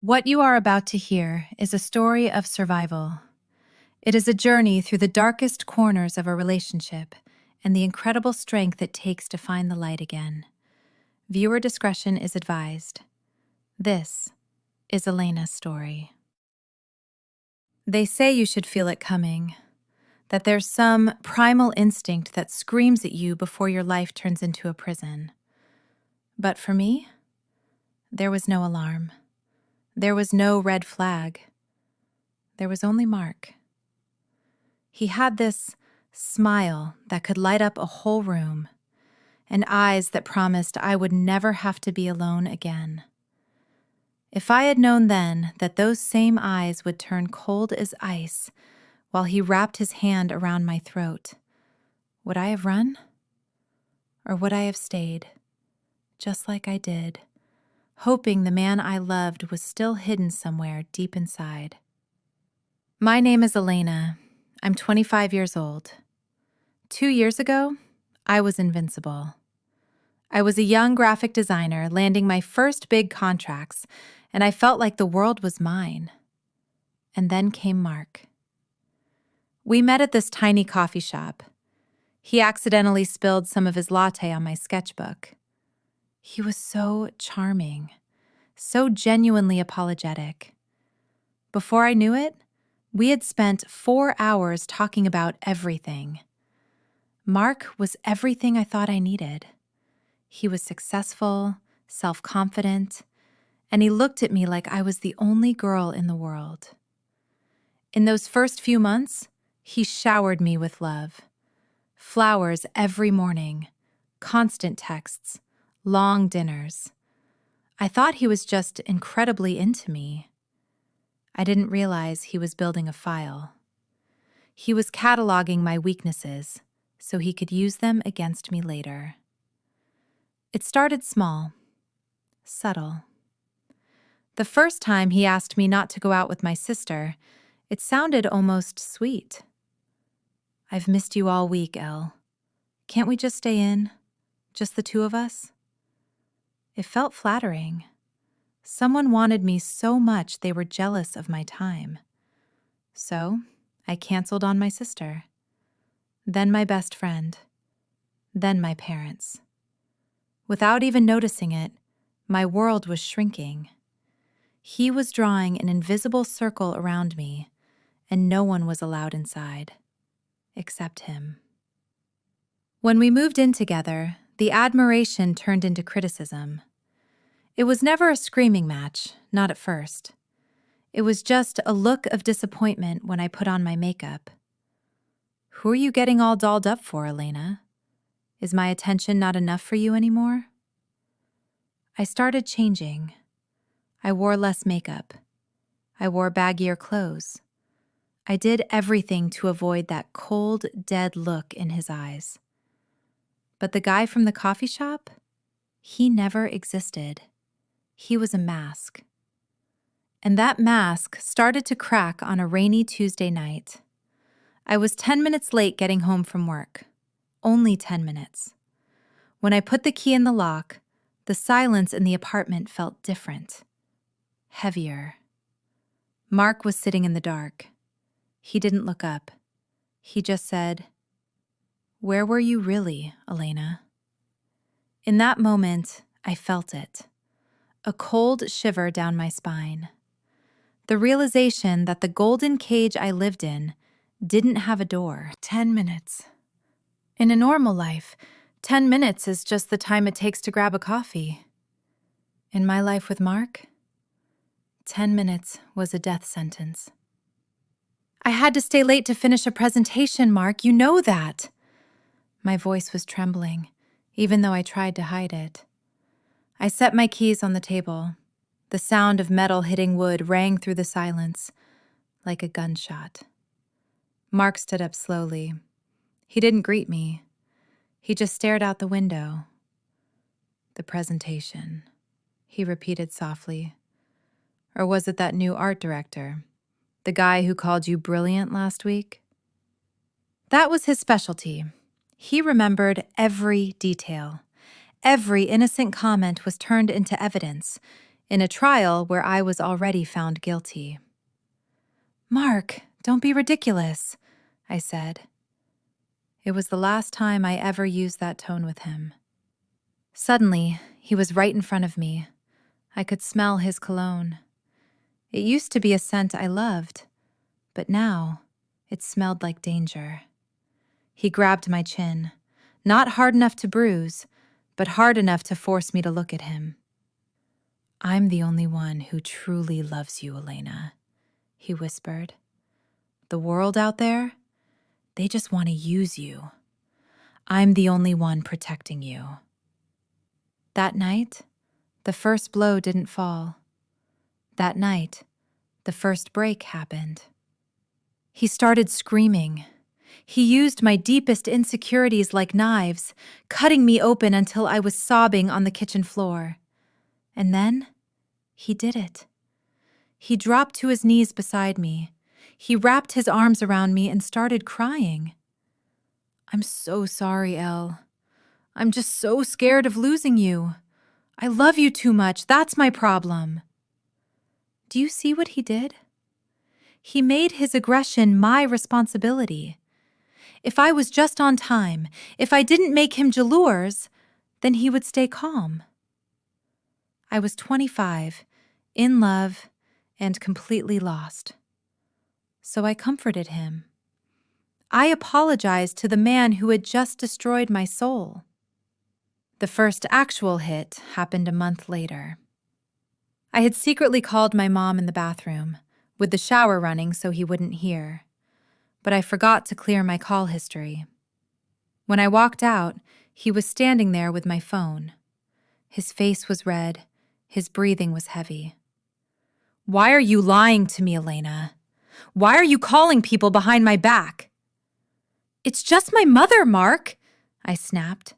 What you are about to hear is a story of survival. It is a journey through the darkest corners of a relationship and the incredible strength it takes to find the light again. Viewer discretion is advised. This is Elena's story. They say you should feel it coming, that there's some primal instinct that screams at you before your life turns into a prison. But for me, there was no alarm. There was no red flag. There was only Mark. He had this smile that could light up a whole room, and eyes that promised I would never have to be alone again. If I had known then that those same eyes would turn cold as ice while he wrapped his hand around my throat, would I have run? Or would I have stayed, just like I did, hoping the man I loved was still hidden somewhere deep inside? My name is Elena. I'm 25 years old. 2 years ago, I was invincible. I was a young graphic designer landing my first big contracts, and I felt like the world was mine. And then came Mark. We met at this tiny coffee shop. He accidentally spilled some of his latte on my sketchbook. He was so charming, so genuinely apologetic. Before I knew it, we had spent 4 hours talking about everything. Mark was everything I thought I needed. He was successful, self-confident, and he looked at me like I was the only girl in the world. In those first few months, he showered me with love. Flowers every morning, constant texts, long dinners. I thought he was just incredibly into me. I didn't realize he was building a file. He was cataloging my weaknesses so he could use them against me later. It started small, subtle. The first time he asked me not to go out with my sister, it sounded almost sweet. "I've missed you all week, Elle. Can't we just stay in? Just the two of us?" It felt flattering. Someone wanted me so much they were jealous of my time. So I canceled on my sister. Then my best friend. Then my parents. Without even noticing it, my world was shrinking. He was drawing an invisible circle around me, and no one was allowed inside, except him. When we moved in together, the admiration turned into criticism. It was never a screaming match, not at first. It was just a look of disappointment when I put on my makeup. "Who are you getting all dolled up for, Elena? Is my attention not enough for you anymore?" I started changing. I wore less makeup. I wore baggier clothes. I did everything to avoid that cold, dead look in his eyes. But the guy from the coffee shop, he never existed. He was a mask. And that mask started to crack on a rainy Tuesday night. I was 10 minutes late getting home from work. Only 10 minutes. When I put the key in the lock, the silence in the apartment felt different. Heavier. Mark was sitting in the dark. He didn't look up. He just said, "Where were you really, Elena?" In that moment, I felt it. A cold shiver down my spine. The realization that the golden cage I lived in didn't have a door. 10 minutes. In a normal life, 10 minutes is just the time it takes to grab a coffee. In my life with Mark, 10 minutes was a death sentence. "I had to stay late to finish a presentation, Mark. You know that." My voice was trembling, even though I tried to hide it. I set my keys on the table. The sound of metal hitting wood rang through the silence, like a gunshot. Mark stood up slowly. He didn't greet me. He just stared out the window. "The presentation," he repeated softly. "Or was it that new art director? The guy who called you brilliant last week?" That was his specialty. He remembered every detail. Every innocent comment was turned into evidence, in a trial where I was already found guilty. "Mark, don't be ridiculous," I said. It was the last time I ever used that tone with him. Suddenly, he was right in front of me. I could smell his cologne. It used to be a scent I loved, but now it smelled like danger. He grabbed my chin, not hard enough to bruise, but hard enough to force me to look at him. "I'm the only one who truly loves you, Elena," he whispered. "The world out there, they just want to use you. I'm the only one protecting you." That night, the first blow didn't fall. That night, the first break happened. He started screaming. He used my deepest insecurities like knives, cutting me open until I was sobbing on the kitchen floor. And then, he did it. He dropped to his knees beside me. He wrapped his arms around me and started crying. "I'm so sorry, Elle. I'm just so scared of losing you. I love you too much. That's my problem." Do you see what he did? He made his aggression my responsibility. If I was just on time, if I didn't make him jalours, then he would stay calm. I was 25, in love, and completely lost. So I comforted him. I apologized to the man who had just destroyed my soul. The first actual hit happened a month later. I had secretly called my mom in the bathroom, with the shower running so he wouldn't hear. But I forgot to clear my call history. When I walked out, he was standing there with my phone. His face was red, his breathing was heavy. "Why are you lying to me, Elena? Why are you calling people behind my back?" "It's just my mother, Mark," I snapped.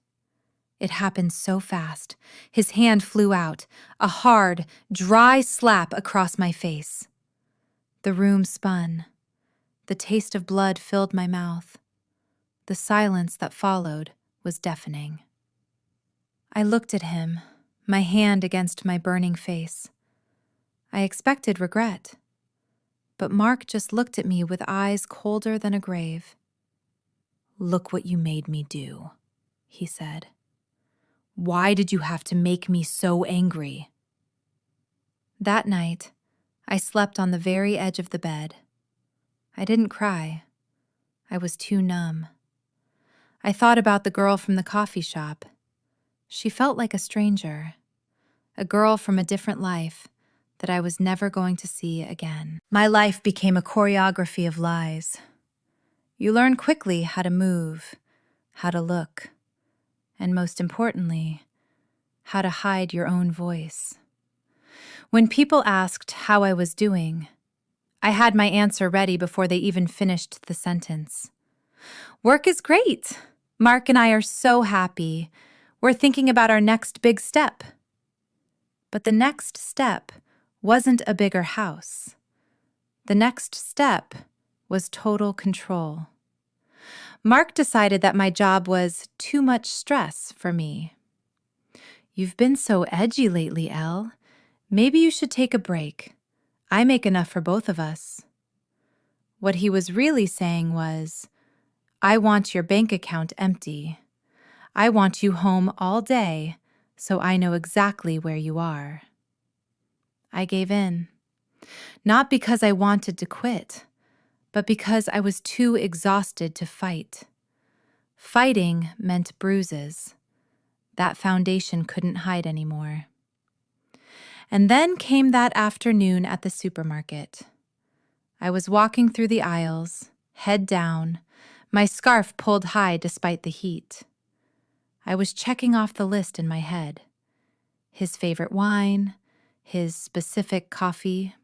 It happened so fast. His hand flew out, a hard, dry slap across my face. The room spun. The taste of blood filled my mouth. The silence that followed was deafening. I looked at him, my hand against my burning face. I expected regret, but Mark just looked at me with eyes colder than a grave. "Look what you made me do," he said. "Why did you have to make me so angry?" That night, I slept on the very edge of the bed. I didn't cry. I was too numb. I thought about the girl from the coffee shop. She felt like a stranger, a girl from a different life that I was never going to see again. My life became a choreography of lies. You learn quickly how to move, how to look, and most importantly, how to hide your own voice. When people asked how I was doing, I had my answer ready before they even finished the sentence. "Work is great. Mark and I are so happy. We're thinking about our next big step." But the next step wasn't a bigger house. The next step was total control. Mark decided that my job was too much stress for me. "You've been so edgy lately, Elle. Maybe you should take a break. I make enough for both of us." What he was really saying was, "I want your bank account empty. I want you home all day, so I know exactly where you are." I gave in. Not because I wanted to quit, but because I was too exhausted to fight. Fighting meant bruises. That foundation couldn't hide anymore. And then came that afternoon at the supermarket. I was walking through the aisles, head down, my scarf pulled high despite the heat. I was checking off the list in my head. His favorite wine, his specific coffee.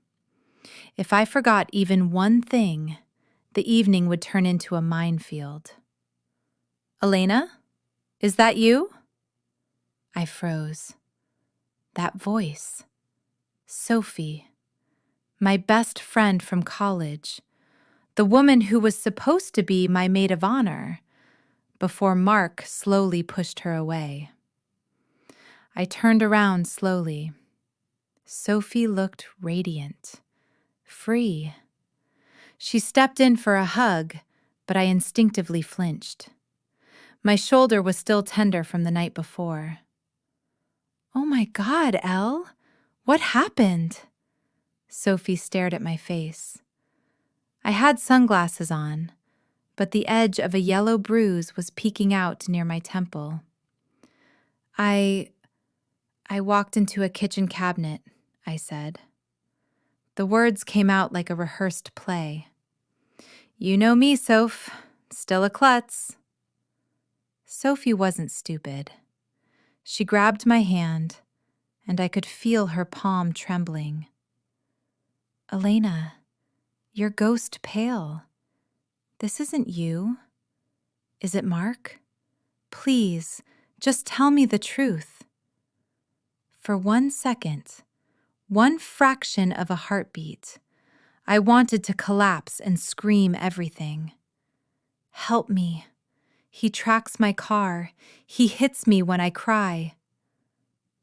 If I forgot even one thing, the evening would turn into a minefield. "Elena, is that you?" I froze. That voice. Sophie, my best friend from college, the woman who was supposed to be my maid of honor, before Mark slowly pushed her away. I turned around slowly. Sophie looked radiant, free. She stepped in for a hug, but I instinctively flinched. My shoulder was still tender from the night before. "Oh my God, Elle, what happened?" Sophie stared at my face. I had sunglasses on, but the edge of a yellow bruise was peeking out near my temple. I walked into a kitchen cabinet, I said. The words came out like a rehearsed play. "You know me, Soph. Still a klutz." Sophie wasn't stupid. She grabbed my hand, and I could feel her palm trembling. "Elena, you're ghost pale. This isn't you. Is it Mark? Please, just tell me the truth." For 1 second, one fraction of a heartbeat, I wanted to collapse and scream everything. "Help me. He tracks my car. He hits me when I cry."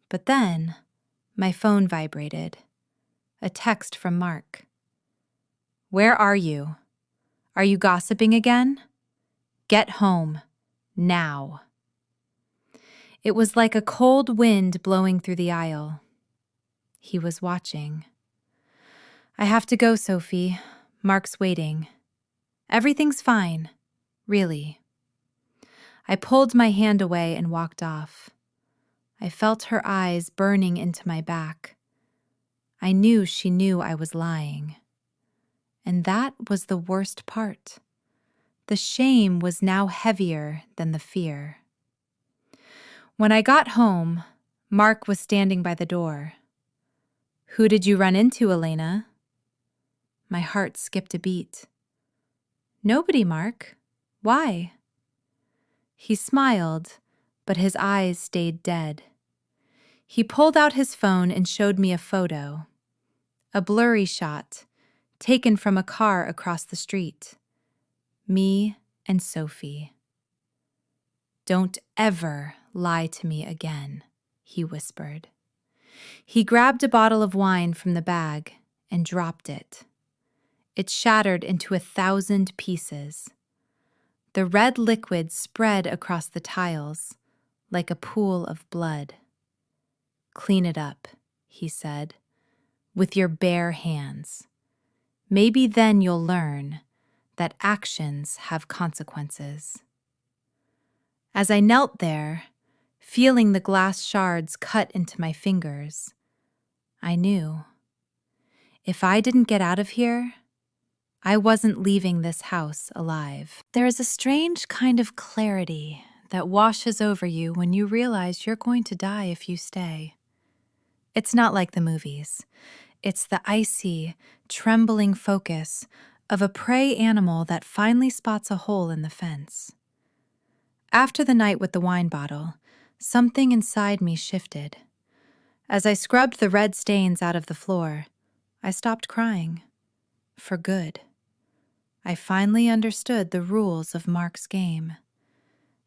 But then, my phone vibrated. A text from Mark. "Where are you? Are you gossiping again? Get home. Now." It was like a cold wind blowing through the aisle. He was watching. "I have to go, Sophie. Mark's waiting." "Everything's fine. Really." I pulled my hand away and walked off. I felt her eyes burning into my back. I knew she knew I was lying. And that was the worst part. The shame was now heavier than the fear. When I got home, Mark was standing by the door. "Who did you run into, Elena?" My heart skipped a beat. "Nobody, Mark. Why?" He smiled, but his eyes stayed dead. He pulled out his phone and showed me a photo. A blurry shot, taken from a car across the street. Me and Sophie. "Don't ever lie to me again," he whispered. He grabbed a bottle of wine from the bag and dropped it. It shattered into 1,000 pieces. The red liquid spread across the tiles like a pool of blood. "Clean it up," he said, "with your bare hands. Maybe then you'll learn that actions have consequences." As I knelt there, feeling the glass shards cut into my fingers, I knew. If I didn't get out of here, I wasn't leaving this house alive. There is a strange kind of clarity that washes over you when you realize you're going to die if you stay. It's not like the movies. It's the icy, trembling focus of a prey animal that finally spots a hole in the fence. After the night with the wine bottle, something inside me shifted. As I scrubbed the red stains out of the floor, I stopped crying. For good. I finally understood the rules of Mark's game.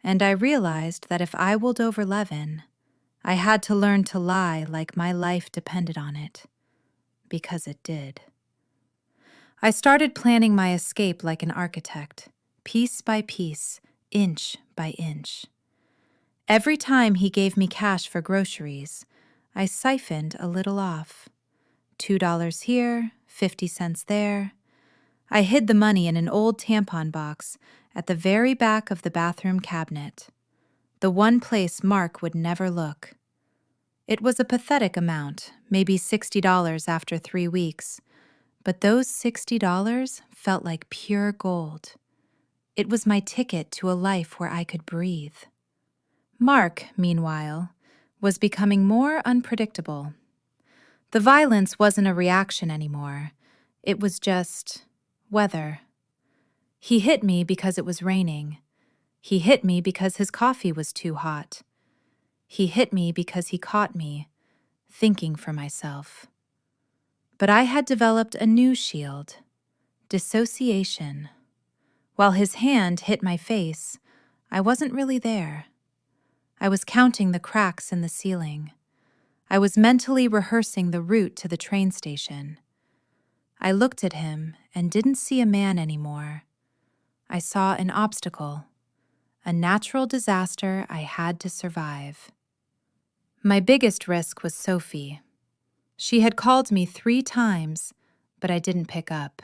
And I realized that if I willed over Levin, I had to learn to lie like my life depended on it. Because it did. I started planning my escape like an architect, piece by piece, inch by inch. Every time he gave me cash for groceries, I siphoned a little off. $2 here, 50 cents there. I hid the money in an old tampon box at the very back of the bathroom cabinet, the one place Mark would never look. It was a pathetic amount, maybe $60 after 3 weeks, but those $60 felt like pure gold. It was my ticket to a life where I could breathe. Mark, meanwhile, was becoming more unpredictable. The violence wasn't a reaction anymore. It was just weather. He hit me because it was raining. He hit me because his coffee was too hot. He hit me because he caught me, thinking for myself. But I had developed a new shield, dissociation. While his hand hit my face, I wasn't really there. I was counting the cracks in the ceiling. I was mentally rehearsing the route to the train station. I looked at him and didn't see a man anymore. I saw an obstacle, a natural disaster I had to survive. My biggest risk was Sophie. She had called me 3 times, but I didn't pick up.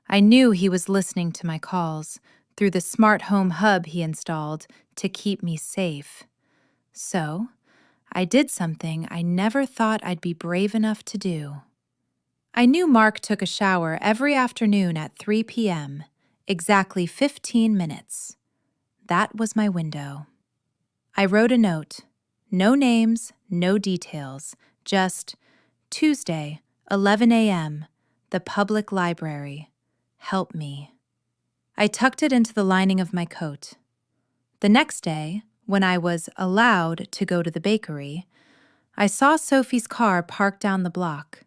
I knew he was listening to my calls through the smart home hub he installed to keep me safe. So, I did something I never thought I'd be brave enough to do. I knew Mark took a shower every afternoon at 3 p.m., exactly 15 minutes. That was my window. I wrote a note. No names, no details, just Tuesday, 11 a.m., the public library. Help me. I tucked it into the lining of my coat. The next day, when I was allowed to go to the bakery, I saw Sophie's car parked down the block.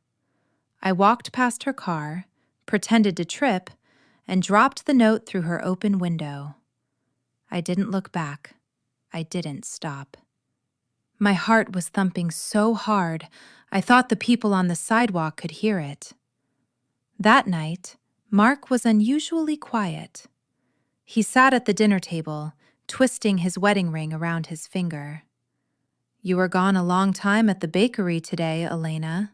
I walked past her car, pretended to trip, and dropped the note through her open window. I didn't look back. I didn't stop. My heart was thumping so hard, I thought the people on the sidewalk could hear it. That night, Mark was unusually quiet. He sat at the dinner table, twisting his wedding ring around his finger. "You were gone a long time at the bakery today, Elena."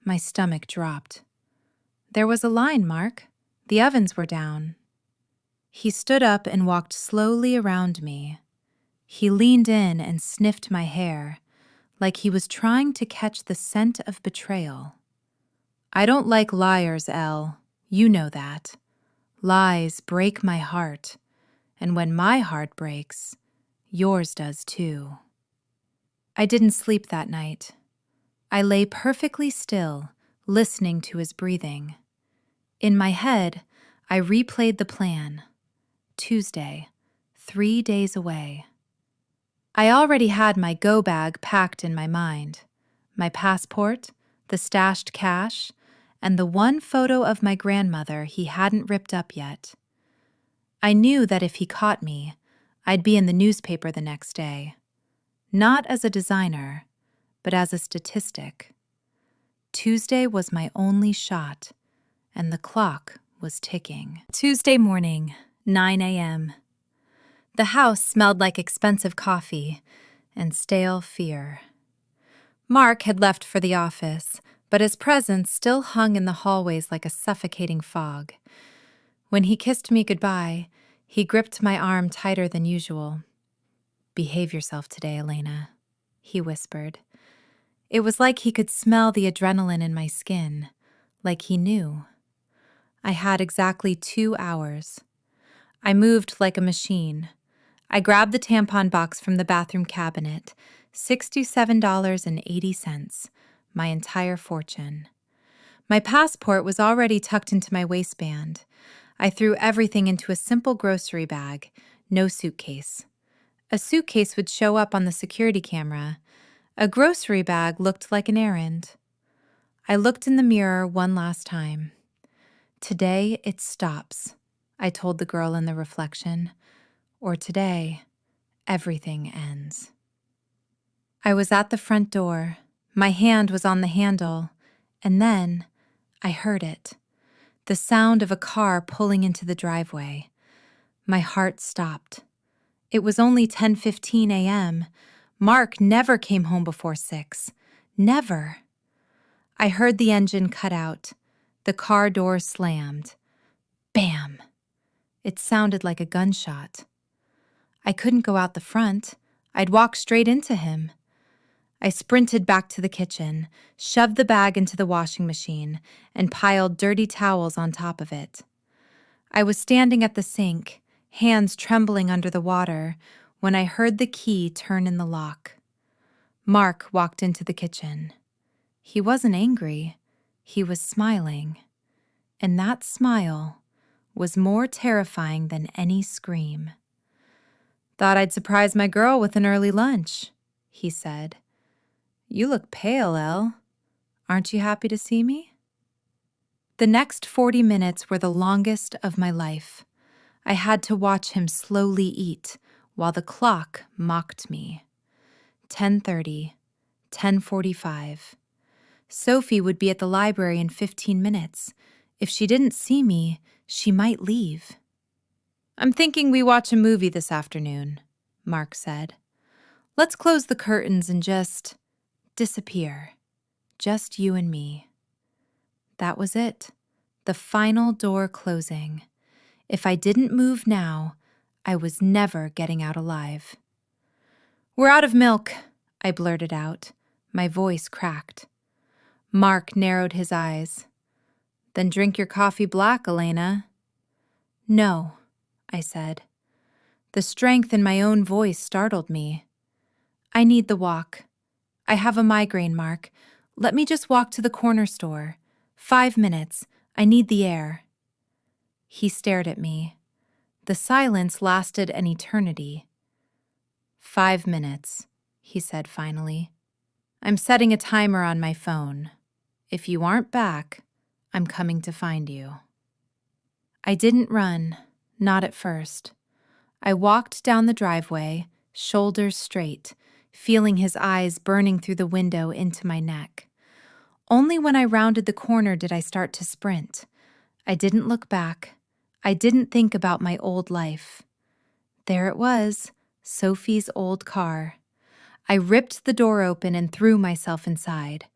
My stomach dropped. "There was a line, Mark. The ovens were down." He stood up and walked slowly around me. He leaned in and sniffed my hair, like he was trying to catch the scent of betrayal. "I don't like liars, Elle. You know that. Lies break my heart, and when my heart breaks, yours does too." I didn't sleep that night. I lay perfectly still, listening to his breathing. In my head, I replayed the plan. Tuesday, 3 days away. I already had my go bag packed in my mind. My passport, the stashed cash, and the one photo of my grandmother he hadn't ripped up yet. I knew that if he caught me, I'd be in the newspaper the next day. Not as a designer, but as a statistic. Tuesday was my only shot, and the clock was ticking. Tuesday morning, 9 a.m. The house smelled like expensive coffee and stale fear. Mark had left for the office, but his presence still hung in the hallways like a suffocating fog. When he kissed me goodbye, he gripped my arm tighter than usual. "Behave yourself today, Elena," he whispered. It was like he could smell the adrenaline in my skin, like he knew. I had exactly 2 hours. I moved like a machine. I grabbed the tampon box from the bathroom cabinet, $67.80, my entire fortune. My passport was already tucked into my waistband. I threw everything into a simple grocery bag, no suitcase. A suitcase would show up on the security camera. A grocery bag looked like an errand. I looked in the mirror one last time. "Today it stops," I told the girl in the reflection. Or today, everything ends. I was at the front door. My hand was on the handle, and then I heard it. The sound of a car pulling into the driveway. My heart stopped. It was only 10:15 a.m. Mark never came home before 6. Never. I heard the engine cut out. The car door slammed. Bam! It sounded like a gunshot. I couldn't go out the front. I'd walk straight into him. I sprinted back to the kitchen, shoved the bag into the washing machine, and piled dirty towels on top of it. I was standing at the sink, hands trembling under the water, when I heard the key turn in the lock. Mark walked into the kitchen. He wasn't angry. He was smiling. And that smile was more terrifying than any scream. "Thought I'd surprise my girl with an early lunch," he said. "You look pale, Elle. Aren't you happy to see me?" The next 40 minutes were the longest of my life. I had to watch him slowly eat while the clock mocked me. 10:30, 10:45. Sophie would be at the library in 15 minutes. If she didn't see me, she might leave. "I'm thinking we watch a movie this afternoon," Mark said. "Let's close the curtains and just disappear. Just you and me." That was it. The final door closing. If I didn't move now, I was never getting out alive. "We're out of milk," I blurted out. My voice cracked. Mark narrowed his eyes. "Then drink your coffee black, Elena." "No," I said. The strength in my own voice startled me. "I need the walk. I have a migraine, Mark. Let me just walk to the corner store. 5 minutes. I need the air." He stared at me. The silence lasted an eternity. 5 minutes, he said finally. "I'm setting a timer on my phone. If you aren't back, I'm coming to find you." I didn't run, not at first. I walked down the driveway, shoulders straight, feeling his eyes burning through the window into my neck. Only when I rounded the corner did I start to sprint. I didn't look back. I didn't think about my old life. There it was, Sophie's old car. I ripped the door open and threw myself inside.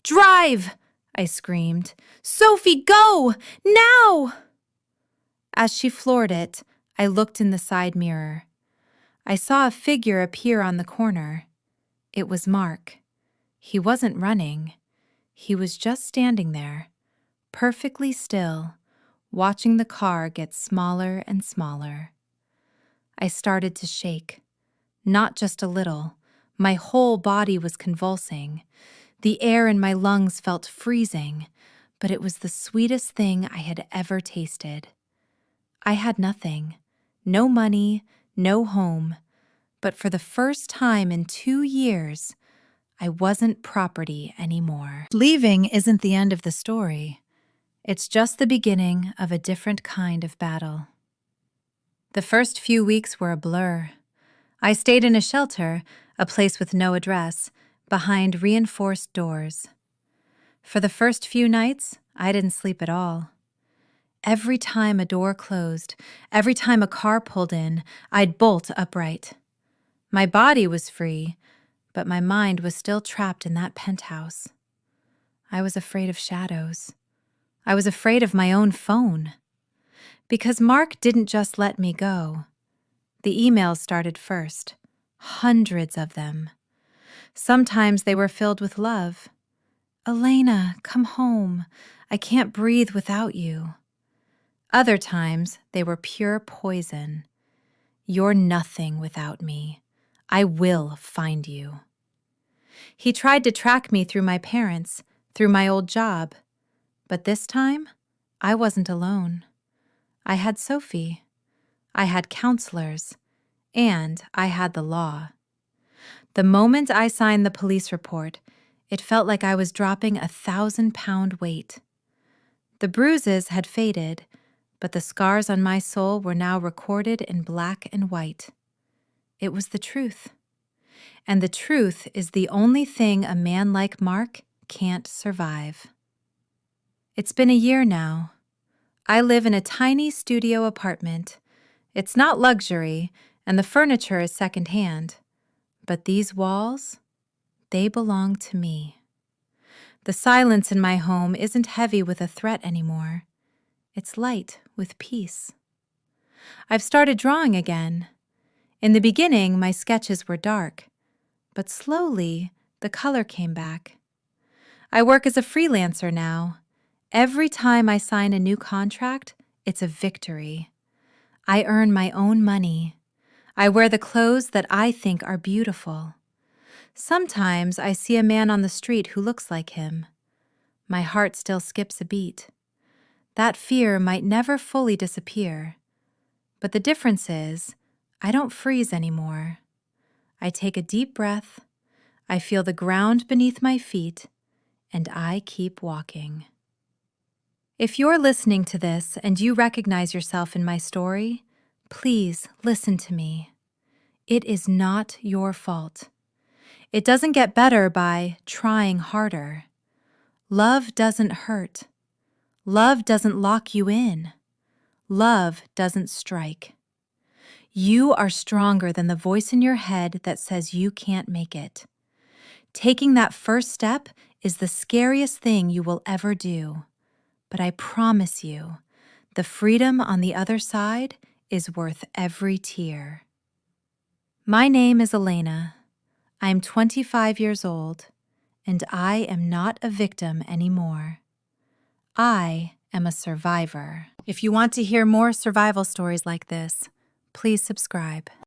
"Drive!" I screamed. "Sophie, go! Now!" As she floored it, I looked in the side mirror. I saw a figure appear on the corner. It was Mark. He wasn't running. He was just standing there, perfectly still, watching the car get smaller and smaller. I started to shake. Not just a little. My whole body was convulsing. The air in my lungs felt freezing, but it was the sweetest thing I had ever tasted. I had nothing. No money, no home. But for the first time in 2 years, I wasn't property anymore. Leaving isn't the end of the story. It's just the beginning of a different kind of battle. The first few weeks were a blur. I stayed in a shelter, a place with no address, behind reinforced doors. For the first few nights, I didn't sleep at all. Every time a door closed, every time a car pulled in, I'd bolt upright. My body was free, but my mind was still trapped in that penthouse. I was afraid of shadows. I was afraid of my own phone. Because Mark didn't just let me go. The emails started first, hundreds of them. Sometimes they were filled with love. "Elena, come home. I can't breathe without you." Other times they were pure poison. "You're nothing without me. I will find you." He tried to track me through my parents, through my old job. But this time, I wasn't alone. I had Sophie. I had counselors. And I had the law. The moment I signed the police report, it felt like I was dropping 1,000-pound weight. The bruises had faded, but the scars on my soul were now recorded in black and white. It was the truth. And the truth is the only thing a man like Mark can't survive. It's been a year now. I live in a tiny studio apartment. It's not luxury, and the furniture is secondhand. But these walls, they belong to me. The silence in my home isn't heavy with a threat anymore. It's light with peace. I've started drawing again. In the beginning, my sketches were dark, but slowly the color came back. I work as a freelancer now. Every time I sign a new contract, it's a victory. I earn my own money. I wear the clothes that I think are beautiful. Sometimes I see a man on the street who looks like him. My heart still skips a beat. That fear might never fully disappear. But the difference is, I don't freeze anymore. I take a deep breath, I feel the ground beneath my feet, and I keep walking. If you're listening to this and you recognize yourself in my story, please listen to me. It is not your fault. It doesn't get better by trying harder. Love doesn't hurt. Love doesn't lock you in. Love doesn't strike. You are stronger than the voice in your head that says you can't make it. Taking that first step is the scariest thing you will ever do. But I promise you, the freedom on the other side is worth every tear. My name is Elena. I am 25 years old, and I am not a victim anymore. I am a survivor. If you want to hear more survival stories like this, please subscribe.